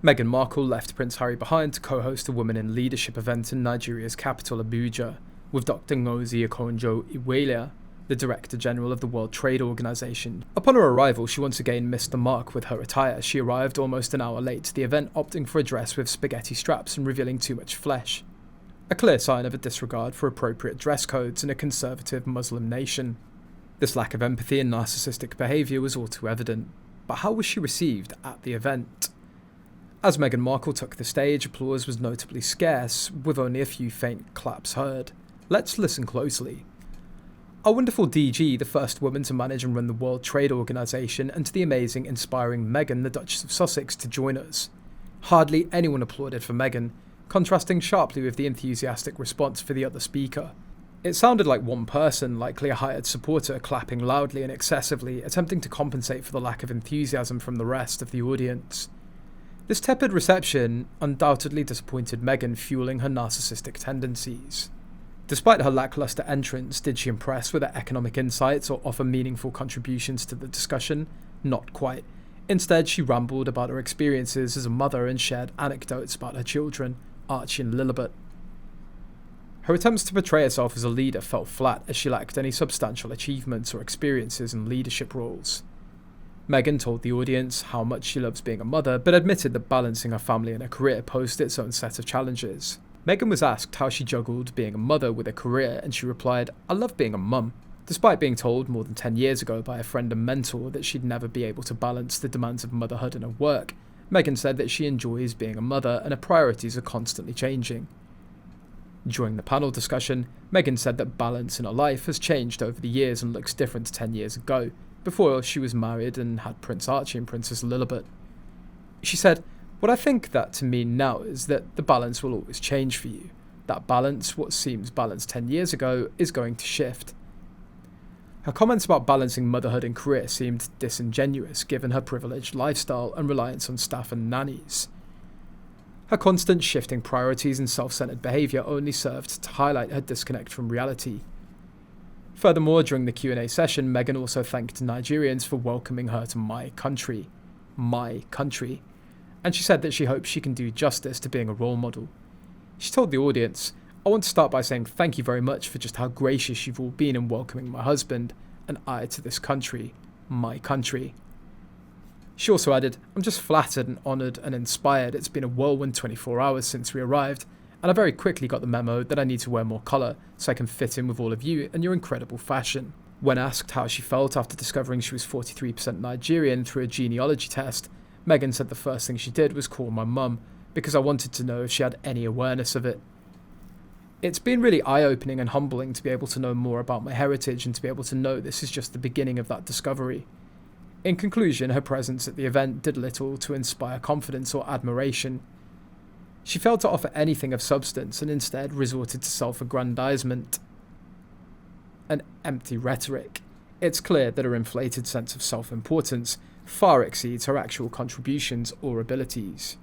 Meghan Markle left Prince Harry behind to co-host a Women in Leadership event in Nigeria's capital Abuja, with Dr. Ngozi Okonjo-Iweala, the Director General of the World Trade Organization. Upon her arrival, she once again missed the mark with her attire. She arrived almost an hour late to the event, opting for a dress with spaghetti straps and revealing too much flesh. A clear sign of a disregard for appropriate dress codes in a conservative Muslim nation. This lack of empathy and narcissistic behaviour was all too evident. But how was she received at the event? As Meghan Markle took the stage, applause was notably scarce, with only a few faint claps heard. Let's listen closely. Our wonderful DG, the first woman to manage and run the World Trade Organization, and to the amazing, inspiring Meghan, the Duchess of Sussex, to join us. Hardly anyone applauded for Meghan, contrasting sharply with the enthusiastic response for the other speaker. It sounded like one person, likely a hired supporter, clapping loudly and excessively, attempting to compensate for the lack of enthusiasm from the rest of the audience. This tepid reception undoubtedly disappointed Meghan, fueling her narcissistic tendencies. Despite her lackluster entrance, did she impress with her economic insights or offer meaningful contributions to the discussion? Not quite. Instead, she rambled about her experiences as a mother and shared anecdotes about her children, Archie and Lilibet. Her attempts to portray herself as a leader fell flat, as she lacked any substantial achievements or experiences in leadership roles. Meghan told the audience how much she loves being a mother, but admitted that balancing her family and her career posed its own set of challenges. Meghan was asked how she juggled being a mother with a career, and she replied, "I love being a mum." Despite being told more than 10 years ago by a friend and mentor that she'd never be able to balance the demands of motherhood and her work, Meghan said that she enjoys being a mother and her priorities are constantly changing. During the panel discussion, Meghan said that balance in her life has changed over the years and looks different to 10 years ago, before she was married and had Prince Archie and Princess Lilibet. She said, "What I think that to mean now is that the balance will always change for you. That balance, what seems balanced 10 years ago, is going to shift." Her comments about balancing motherhood and career seemed disingenuous given her privileged lifestyle and reliance on staff and nannies. Her constant shifting priorities and self-centered behaviour only served to highlight her disconnect from reality. Furthermore, during the Q&A session, Meghan also thanked Nigerians for welcoming her to my country, and she said that she hopes she can do justice to being a role model. She told the audience, "I want to start by saying thank you very much for just how gracious you've all been in welcoming my husband and I to this country, my country." She also added, "I'm just flattered and honoured and inspired. It's been a whirlwind 24 hours since we arrived, and I very quickly got the memo that I need to wear more colour so I can fit in with all of you and your incredible fashion." When asked how she felt after discovering she was 43% Nigerian through a genealogy test, Meghan said the first thing she did was call my mum, because I wanted to know if she had any awareness of it. "It's been really eye-opening and humbling to be able to know more about my heritage and to be able to know this is just the beginning of that discovery." In conclusion, her presence at the event did little to inspire confidence or admiration. She failed to offer anything of substance and instead resorted to self-aggrandizement and empty rhetoric. It's clear that her inflated sense of self-importance far exceeds her actual contributions or abilities.